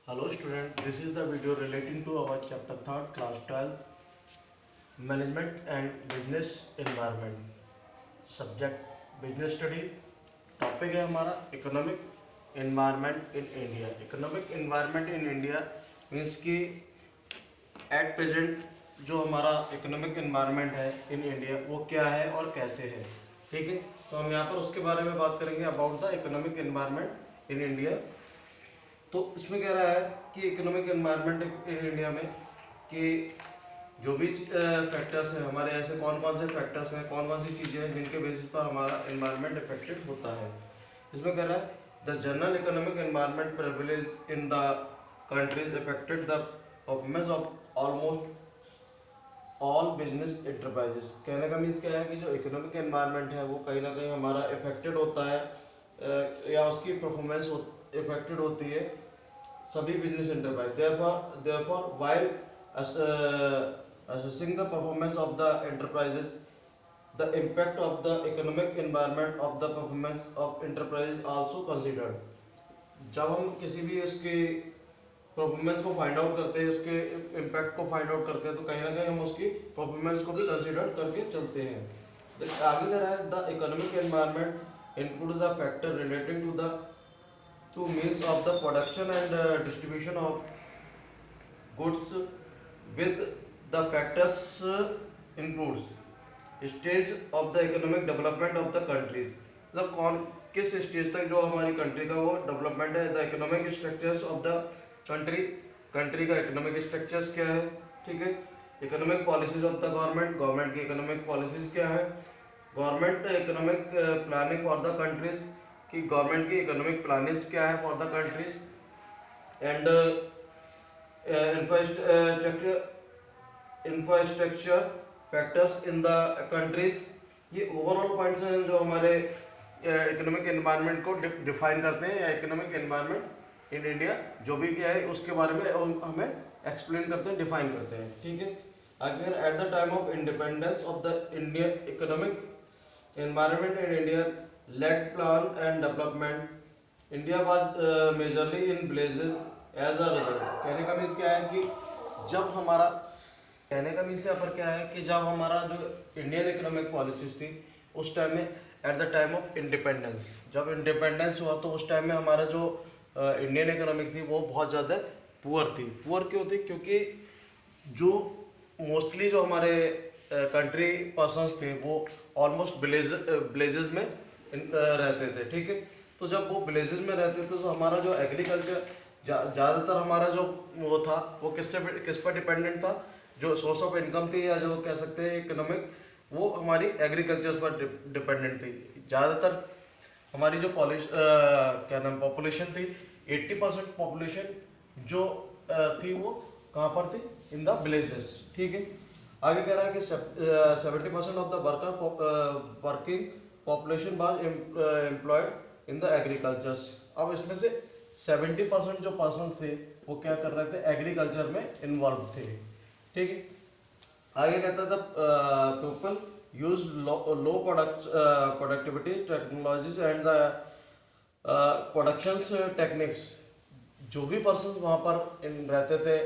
Hello student, this is the video relating to our chapter 3rd class 12 management and business environment. Subject business study. Topic है हमारा economic environment in India. Economic environment in India means कि at present जो हमारा economic environment है in India वो क्या है और कैसे है। ठीक है, तो हम यहाँ पर उसके बारे में बात करेंगे about the economic environment in India. तो इसमें कह रहा है कि इकोनॉमिक एनवायरनमेंट इन इंडिया में कि जो भी फैक्टर्स हैं हमारे, ऐसे कौन कौन से फैक्टर्स हैं, कौन कौन सी चीज़ें हैं जिनके बेसिस पर हमारा एनवायरनमेंट इफेक्टेड होता है। इसमें कह रहा है the general economic environment privilege in the countries affected the performance of almost all business enterprises. कहने का मीन्स क्या है कि जो इकोनॉमिक एनवायरनमेंट है वो कहीं ना कहीं हमारा इफेक्टेड होता है या उसकी परफॉर्मेंस इफेक्टेड होती है सभी business enterprise. therefore while assessing the performance of the enterprises, the impact of the economic environment of the performance of enterprise is also considered। जब हम किसी भी इसके परफॉर्मेंस को फाइंड आउट करते हैं, उसके इम्पैक्ट को फाइंड आउट करते हैं, तो कहीं ना कहीं हम उसकी परफॉर्मेंस को भी कंसिडर करके चलते हैं। तो आगे कह रहा है the economic environment includes the factor relating to the two means of the production and distribution of goods with the factors includes stage of the economic development of the countries। मतलब कौन किस स्टेज तक जो हमारी country का वो development है। The economic structures of the country का इकोनॉमिक स्ट्रक्चर्स क्या है। ठीक है, economic policies of the government की इकोनॉमिक पॉलिसीज क्या है। Government economic planning for the countries कि गवर्नमेंट की इकोनॉमिक प्लानिंग क्या है for the countries. And infrastructure factors in the countries. ये ओवरऑल पॉइंट्स हैं जो हमारे इकोनॉमिक एनवायरनमेंट को डिफाइन करते हैं या इकोनॉमिक एनवायरनमेंट इन इंडिया जो भी क्या है उसके बारे में हमें एक्सप्लेन करते हैं, डिफाइन करते हैं। ठीक है, अगर at the time of independence of the Indian economic environment in India lagged plan and development। India was majorly in blazes as a result। कहने का मीन्स क्या है कि जब हमारा कहने का मीन्स यहाँ पर क्या है कि जब हमारा जो इंडियन इकोनॉमिक पॉलिसीज थी उस टाइम में at the time of independence, जब इंडिपेंडेंस हुआ तो उस टाइम में हमारा जो इंडियन इकोनॉमिक थी वो बहुत ज़्यादा पुअर थी। पुअर क्यों थी? क्योंकि जो मोस्टली जो हमारे कंट्री पर्सनस थे वो ऑलमोस्ट विलेजेस में रहते थे। ठीक है, तो जब वो विलेजेस में रहते थे तो हमारा जो एग्रीकल्चर ज़्यादातर हमारा जो वो था वो किस पर डिपेंडेंट था। जो सोर्स ऑफ इनकम थी या जो कह सकते हैं इकोनॉमिक, वो हमारी एग्रीकल्चर पर डिपेंडेंट थी। ज़्यादातर हमारी जो क्या नाम पॉपुलेशन थी 80% पॉपुलेशन जो थी वो कहाँ पर थी? In the villages. ठीक है, आगे कह रहा है कि 70% of the working population was employed in the agricultures. अब इसमें से 70% जो पर्सन थे वो क्या कर रहे थे? एग्रीकल्चर में इन्वॉल्व थे। ठीक है, आगे कहता था people use low productivity technologies and the productions techniques. जो भी पर्सन वहाँ पर रहते थे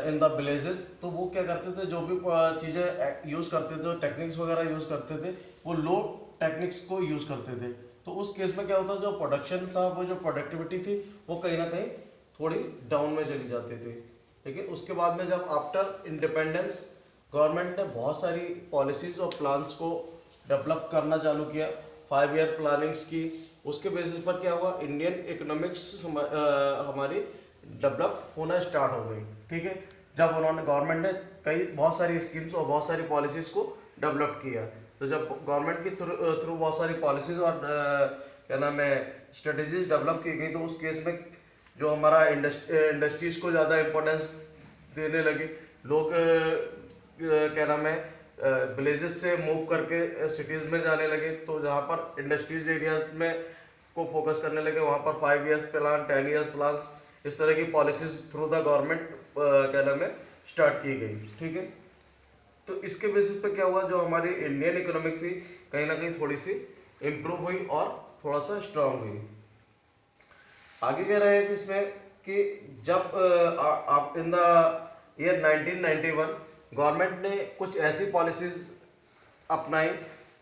इन द विलेजेस, तो वो क्या करते थे? जो भी चीज़ें यूज़ करते थे, जो टेक्निक्स वगैरह यूज़ करते थे, वो लो टेक्निक्स को यूज़ करते थे। तो उस केस में क्या होता है, जो प्रोडक्शन था, वो जो प्रोडक्टिविटी थी वो कहीं ना कहीं थोड़ी डाउन में चली जाती थी। लेकिन उसके बाद में जब आफ्टर इंडिपेंडेंस गवर्नमेंट ने बहुत सारी पॉलिसीज़ और प्लान्स को डेवलप करना चालू किया, 5 ईयर प्लानिंग्स की, उसके बेसिस पर क्या हुआ? इंडियन इकोनॉमिक्स हमारी डेवलप होना स्टार्ट हो गई। ठीक है, जब उन्होंने गवर्नमेंट ने बहुत सारी स्कीम्स और बहुत सारी पॉलिसीज़ को डेवलप किया, तो जब गवर्नमेंट की थ्रू बहुत सारी पॉलिसीज़ और क्या नाम है स्ट्रेटजीज डेवलप की गई, तो उस केस में जो हमारा इंडस्ट्रीज़ को ज़्यादा इम्पोर्टेंस देने लगे लोग। क्या नाम है विलेजेस से मूव करके सिटीज़ में जाने लगे, तो जहाँ पर इंडस्ट्रीज एरियाज में को फोकस करने लगे वहाँ पर 5 ईयर्स प्लान, 10 ईयर्स प्लान, इस तरह की पॉलिसीज थ्रू द गवर्नमेंट क्या नाम है स्टार्ट की गई। ठीक है, तो इसके बेसिस पे क्या हुआ? जो हमारी इंडियन इकोनॉमिक थी कहीं ना कहीं थोड़ी सी इम्प्रूव हुई और थोड़ा सा स्ट्रांग हुई। आगे कह रहे हैं कि इसमें कि जब आप इन द ईयर 1991 गवर्नमेंट ने कुछ ऐसी पॉलिसीज अपनाई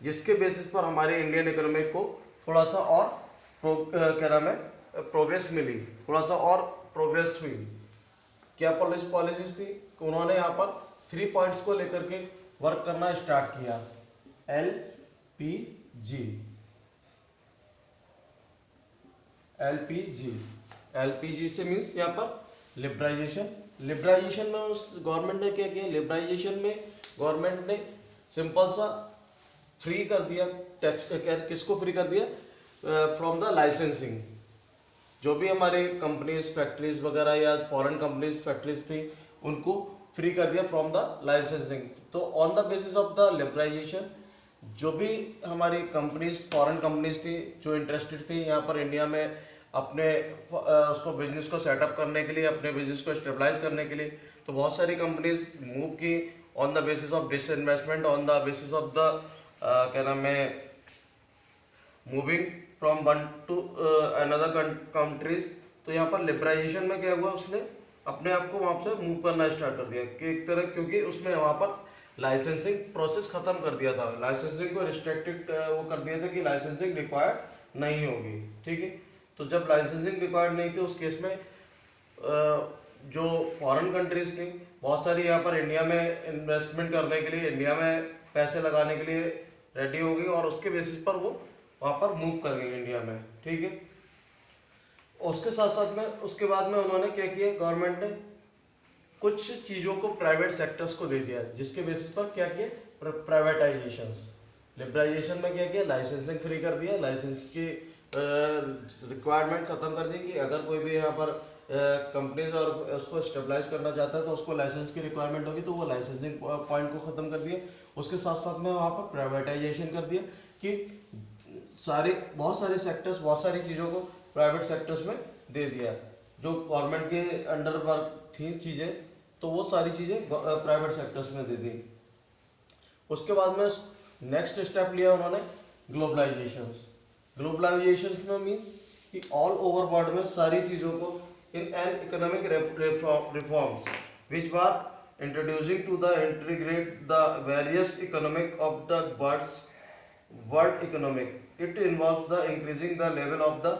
जिसके बेसिस पर हमारे इंडियन इकोनॉमी को थोड़ा सा और क्या नाम है प्रोग्रेस मिली, थोड़ा सा और प्रोग्रेस हुई। क्या पॉलिसीज थी? उन्होंने यहाँ पर 3 पॉइंट्स को लेकर के वर्क करना स्टार्ट किया। एलपीजी से मीन्स यहाँ पर लिबराइजेशन में उस गवर्नमेंट ने क्या किया? लिबराइजेशन में गवर्नमेंट ने सिंपल सा फ्री कर दिया टैक्स। किसको फ्री कर दिया? From the licensing. जो भी हमारे कंपनीज फैक्ट्रीज वगैरह या फॉरेन कंपनीज फैक्ट्रीज थी उनको फ्री कर दिया फ्रॉम द लाइसेंसिंग। तो on the basis of the liberalisation जो भी हमारी कंपनीज फॉरेन कंपनीज थी जो इंटरेस्टेड थी यहाँ पर इंडिया में अपने उसको बिजनेस को सेटअप करने के लिए, अपने बिजनेस को स्टेबलाइज करने के लिए, तो बहुत सारी कंपनीज मूव की on the basis of disinvestment, on the basis of the क्या नाम है moving from one two another countries. तो यहाँ पर लिबराइजेशन में क्या हुआ? उसने अपने आप को वहाँ से मूव करना स्टार्ट कर दिया कि एक तरह, क्योंकि उसमें वहाँ पर लाइसेंसिंग प्रोसेस खत्म कर दिया था, लाइसेंसिंग को रिस्ट्रिक्टेड वो कर दिया था कि लाइसेंसिंग रिक्वायर्ड नहीं होगी। ठीक है, तो जब लाइसेंसिंग रिक्वायर्ड नहीं थी उस केस में जो फॉरेन कंट्रीज थी बहुत सारी यहाँ पर इंडिया में इन्वेस्टमेंट करने के लिए, इंडिया में पैसे लगाने के लिए रेडी हो गई और उसके बेसिस पर वो वहाँ पर मूव कर गई इंडिया में। ठीक है, उसके साथ साथ में उसके बाद में उन्होंने क्या किया? गवर्नमेंट ने कुछ चीज़ों को प्राइवेट सेक्टर्स को दे दिया जिसके बेसिस पर क्या किया? प्राइवेटाइजेशंस। लिबराइजेशन में क्या किया? लाइसेंसिंग फ्री कर दिया, लाइसेंस की रिक्वायरमेंट ख़त्म कर दी कि अगर कोई भी यहाँ पर कंपनीज और उसको स्टेबलाइज करना चाहता है तो उसको लाइसेंस की रिक्वायरमेंट होगी, तो वो लाइसेंसिंग पॉइंट को ख़त्म कर दिया। उसके साथ साथ में वहाँ पर प्राइवेटाइजेशन कर दिया कि बहुत सारे सेक्टर्स, बहुत सारी चीज़ों को प्राइवेट सेक्टर्स में दे दिया। जो गवर्नमेंट के अंडर वर्क थी चीज़ें तो वो सारी चीज़ें प्राइवेट सेक्टर्स में दे दी। उसके बाद में नेक्स्ट स्टेप लिया उन्होंने ग्लोबलाइजेशन में मीन्स कि ऑल ओवर वर्ल्ड में सारी चीज़ों को in an economic reforms which were introducing to the integrate the various economic of the world economic. It involves the increasing the level of the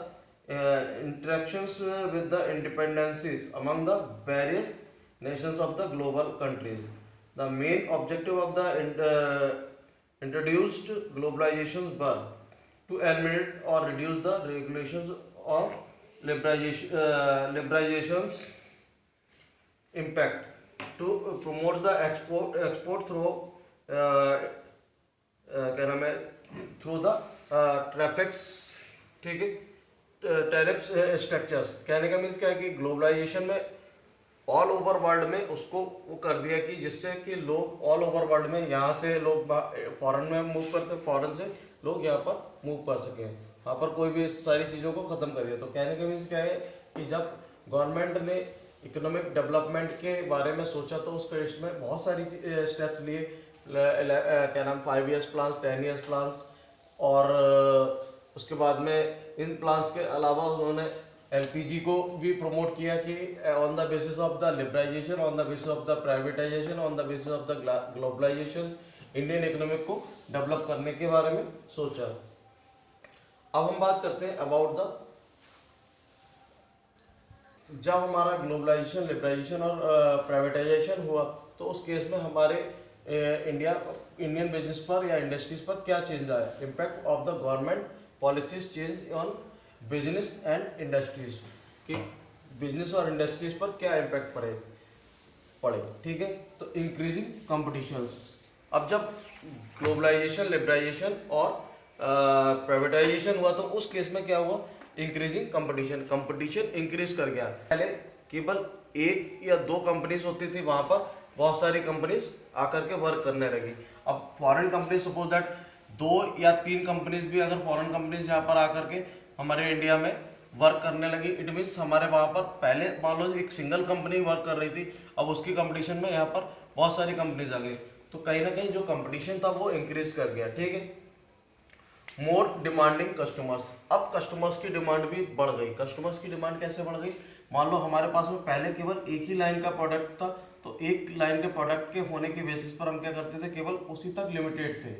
interactions with the independencies among the various nations of the global countries. The main objective of the introduced globalizations were to eliminate or reduce the regulations of liberalizations impact, to promote the export through क्या नाम है through the traffics. ठीक है, tariff structures. कहने का means क्या है कि ग्लोबलाइजेशन में ऑल ओवर वर्ल्ड में उसको वो कर दिया कि जिससे कि लोग ऑल ओवर वर्ल्ड में यहाँ से लोग फॉरेन में मूव कर सके, फॉरेन से लोग यहाँ पर मूव कर सकें, यहाँ पर कोई भी सारी चीज़ों को ख़त्म कर दिया। तो कहने का मीन्स क्या है कि जब गवर्नमेंट ने इकोनॉमिक डेवलपमेंट के बारे में सोचा तो उसके इसमें बहुत सारी स्टेप्स लिए, क्या नाम 5 years प्लान्स, 10 years प्लान्स, और उसके बाद में इन प्लान्स के अलावा उन्होंने एलपीजी को भी प्रमोट किया कि on the basis of the liberalisation, on the basis of the privatisation, on the basis of the globalisation Indian economic को डेवलप करने के बारे में सोचा। अब हम बात करते हैं अबाउट द जब हमारा ग्लोबलाइजेशन, लिबराइजेशन और प्राइवेटाइजेशन हुआ तो उस केस में हमारे इंडियन बिजनेस पर या इंडस्ट्रीज पर क्या चेंज आया? Impact of the government policies change on business and industries, कि बिजनेस और इंडस्ट्रीज पर क्या इम्पैक्ट पड़े। ठीक है, तो इंक्रीजिंग कॉम्पिटिशन्स। अब जब ग्लोबलाइजेशन, लिबराइजेशन और प्राइवेटाइजेशन हुआ तो उस केस में क्या हुआ? इंक्रीजिंग कंपटीशन इंक्रीज कर गया। पहले केवल 1 या 2 कंपनीज होती थी, वहाँ पर बहुत सारी कंपनीज आकर के वर्क करने लगी। अब फॉरेन कंपनीज, सपोज दैट 2 या 3 कंपनीज भी अगर फॉरेन कंपनीज यहाँ पर आकर के हमारे इंडिया में वर्क करने लगी, इट मीन्स हमारे वहाँ पर पहले मान लो एक सिंगल कंपनी वर्क कर रही थी, अब उसकी कंपटीशन में यहाँ पर बहुत सारी कंपनीज आ गई, तो कहीं ना कहीं जो कंपटीशन था वो इंक्रीज कर गया। ठीक है, मोर डिमांडिंग कस्टमर्स। अब कस्टमर्स की डिमांड भी बढ़ गई। कस्टमर्स की डिमांड कैसे बढ़ गई? मान लो हमारे पास में पहले केवल एक ही लाइन का प्रोडक्ट था, तो एक लाइन के प्रोडक्ट के होने के बेसिस पर हम क्या करते थे, केवल उसी तक लिमिटेड थे।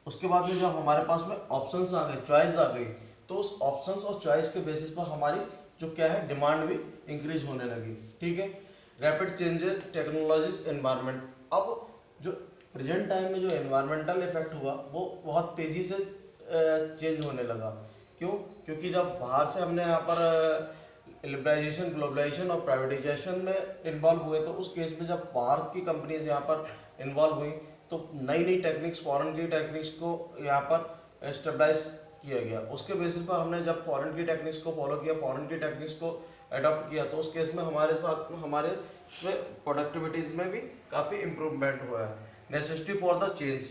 उसके बाद में जब हमारे पास में ऑप्शंस आ गए, चॉइस आ गई, तो उस ऑप्शंस और चॉइस के बेसिस पर हमारी जो क्या है डिमांड भी इंक्रीज होने लगी। ठीक है। Rapid changes technologies environment. अब जो प्रेजेंट टाइम में जो एनवायरमेंटल इफेक्ट हुआ वो बहुत तेजी से चेंज होने लगा। क्यों? क्योंकि जब बाहर से हमने यहाँ पर लिबरलाइजेशन, ग्लोबलाइजेशन और प्राइवेटाइजेशन में इन्वॉल्व हुए, तो उस केस में जब बाहर की कंपनीज यहाँ पर इन्वॉल्व हुई तो नई नई टेक्निक्स, फॉरेन की टेक्निक्स को यहाँ पर स्टेबलाइज किया गया। उसके बेसिस पर हमने जब फॉरेन की टेक्निक्स को फॉलो किया, फॉरेन की टेक्निक्स को अडॉप्ट किया, तो उस केस में हमारे साथ हमारे प्रोडक्टिविटीज में भी काफ़ी इम्प्रूवमेंट हुआ है। Necessity for the change.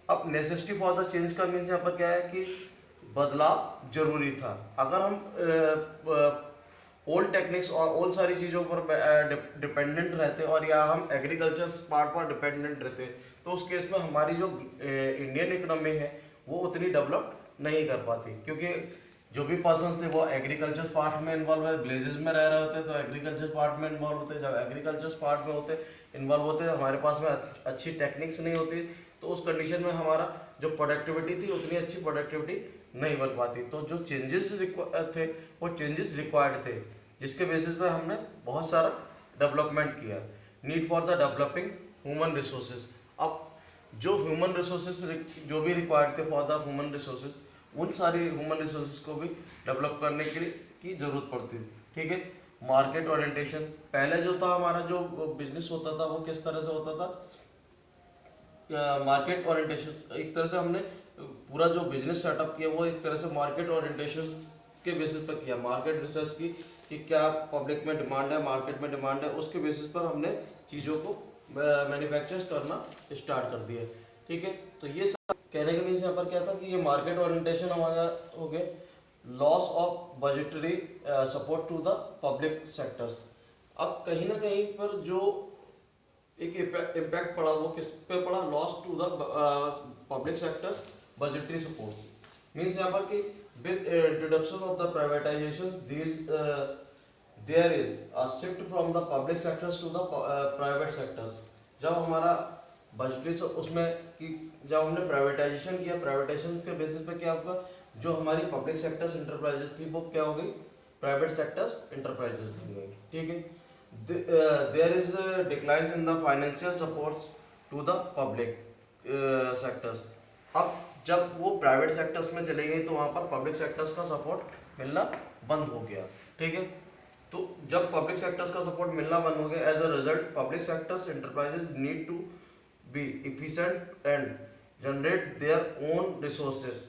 अब नेसेसिटी फॉर द चेंज का मीन्स यहाँ पर क्या है कि बदलाव जरूरी था। अगर हम ओल्ड टेक्निक्स और ओल्ड सारी चीज़ों पर डिपेंडेंट रहते और या हम एग्रीकल्चर पार्ट पर डिपेंडेंट रहते, तो उस केस में हमारी जो इंडियन इकोनॉमी है वो उतनी डेवलप नहीं कर पाती, क्योंकि जो भी पर्सन थे वो एग्रीकल्चर पार्ट में इन्वॉल्व है, विलेजेस में रह रहे होते तो एग्रीकल्चर पार्ट में इन्वॉल्व होते। जब एग्रीकल्चर पार्ट में होते इन्वॉल्व होते, हमारे पास में अच्छी टेक्निक्स नहीं होती, तो उस कंडीशन में हमारा जो प्रोडक्टिविटी थी उतनी अच्छी प्रोडक्टिविटी नहीं बन पाती। तो जो चेंजेस थे वो चेंजेस रिक्वायर्ड थे, जिसके बेसिस पे हमने बहुत सारा डेवलपमेंट किया। Need for the developing human resources. अब जो ह्यूमन रिसोर्सेज जो भी रिक्वायर्ड थे फॉर द ह्यूमन रिसोर्सेज, उन सारी ह्यूमन रिसोर्सेज को भी डेवलप करने के लिए की जरूरत पड़ती है। ठीक है। Market orientation. पहले जो था हमारा जो बिजनेस होता था वो किस तरह से होता था, मार्केट ओरिएंटेशन। एक तरह से हमने पूरा जो बिजनेस सेटअप किया वो एक तरह से मार्केट ओरिएंटेशन के बेसिस पर किया। मार्केट रिसर्च की कि क्या पब्लिक में डिमांड है, मार्केट में डिमांड है, उसके बेसिस पर हमने चीज़ों को मैन्युफैक्चर करना स्टार्ट कर दिया। ठीक है। तो ये सब कहने के मीन्स यहाँ पर क्या था कि ये मार्केट ओरिएंटेशन हमारा हो गया। Loss of budgetary support to the public sectors. अब कहीं ना कहीं पर जो एक इम्पैक्ट पड़ा वो किस पे पड़ा, loss to the public sectors budgetary support. Means यहाँ पर कि with introduction of the privatisation there is a shift from the public sectors to the private sectors. जब हमारा बजटरी उसमें कि जब हमने प्राइवेटाइजेशन किया, प्राइवेटाइजेशन के बेसिस पे क्या होगा, जो हमारी पब्लिक सेक्टर्स इंटरप्राइजेस थी वो क्या हो गई, प्राइवेट सेक्टर्स इंटरप्राइजेस बन गई। ठीक है। there is a decline in the financial supports to the public sectors। अब जब वो प्राइवेट सेक्टर्स में चले गई तो वहाँ पर पब्लिक सेक्टर्स का सपोर्ट मिलना बंद हो गया। ठीक है। तो जब पब्लिक सेक्टर्स का सपोर्ट मिलना बंद हो गया, as a result public sectors enterprises need to be efficient and generate their own resources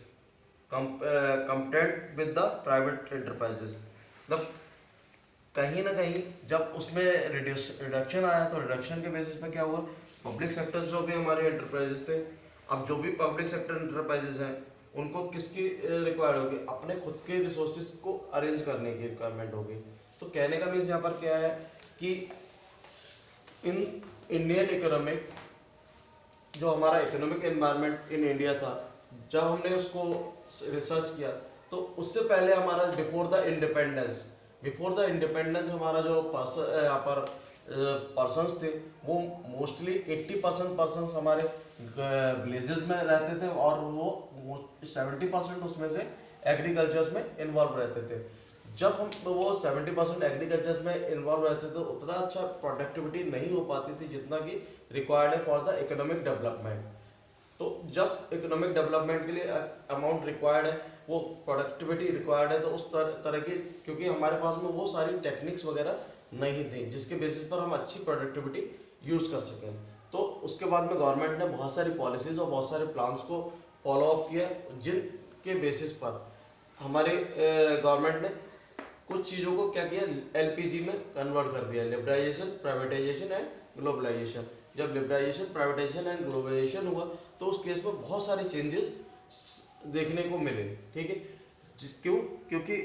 competent with the private enterprises। मतलब कहीं ना कहीं जब उसमें रिडक्शन आया तो रिडक्शन के बेसिस पे क्या हुआ, पब्लिक सेक्टर्स जो भी हमारे एंटरप्राइजेस थे, अब जो भी पब्लिक सेक्टर एंटरप्राइजेस हैं उनको किसकी रिक्वायर्ड होगी, अपने खुद के रिसोर्सेज को अरेंज करने की रिक्वायरमेंट होगी। तो कहने का मीन्स यहाँ पर क्या है कि इन इंडियन इकोनॉमिक जो हमारा इकोनॉमिक एनवायरनमेंट इन इंडिया था, जब हमने उसको रिसर्च किया तो उससे पहले हमारा बिफोर द इंडिपेंडेंस हमारा जो यहाँ पर पर्सन्स थे वो मोस्टली 80% पर्सन्स हमारे विलेजेस में रहते थे और वो 70% उसमें से एग्रीकल्चर्स में इन्वॉल्व रहते थे। जब हम वो 70% एग्रीकल्चर में इन्वॉल्व रहते थे तो उतना अच्छा प्रोडक्टिविटी नहीं हो पाती थी जितना कि रिक्वायर्ड है फॉर द इकोनॉमिक डेवलपमेंट। तो जब इकोनॉमिक डेवलपमेंट के लिए अमाउंट रिक्वायर्ड है, वो प्रोडक्टिविटी रिक्वायर्ड है, तो उस तरह की, क्योंकि हमारे पास में वो सारी टेक्निक्स वगैरह नहीं थी जिसके बेसिस पर हम अच्छी प्रोडक्टिविटी यूज़ कर सकें। तो उसके बाद में गवर्नमेंट ने बहुत सारी पॉलिसीज़ और बहुत सारे प्लान्स को फॉलो अप किया, जिनके बेसिस पर हमारे गवर्नमेंट ने कुछ चीज़ों को क्या किया, एलपीजी में कन्वर्ट कर दिया। Liberalisation, privatisation and globalisation. जब लिबरलाइजेशन, प्राइवेटाइजेशन एंड ग्लोबलाइजेशन हुआ तो उस केस में बहुत सारे चेंजेस देखने को मिले। ठीक है। क्यों? क्योंकि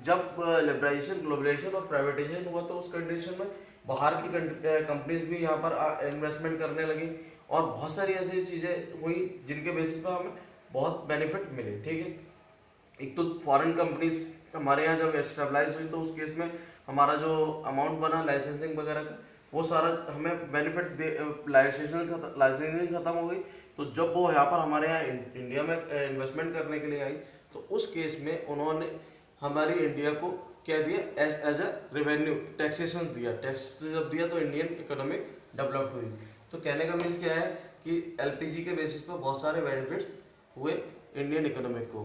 जब लिबरलाइजेशन, ग्लोबलाइजेशन और प्राइवेटाइजेशन हुआ तो उस कंडीशन में बाहर की कंपनीज भी यहाँ पर इन्वेस्टमेंट करने लगी और बहुत सारी ऐसी चीज़ें हुई जिनके बेसिस पर हमें बहुत बेनिफिट मिले। ठीक है। एक तो फॉरेन कंपनीज हमारे यहाँ जब एस्टेब्लाइज हुई तो उस केस में हमारा जो अमाउंट बना लाइसेंसिंग वगैरह का वो सारा हमें बेनिफिट दे, लाइसेंसिंग खत्म हो गई। तो जब वो यहाँ पर हमारे यहाँ इंडिया में इन्वेस्टमेंट करने के लिए आई तो उस केस में उन्होंने हमारी इंडिया को क्या दिया, एज अ रेवेन्यू टैक्सेशन दिया। टैक्स जब दिया तो इंडियन इकोनॉमिक डेवलप हुई। तो कहने का मीन्स क्या है कि एलपीजी के बेसिस पर बहुत सारे बेनिफिट्स हुए इंडियन इकोनॉमिक को।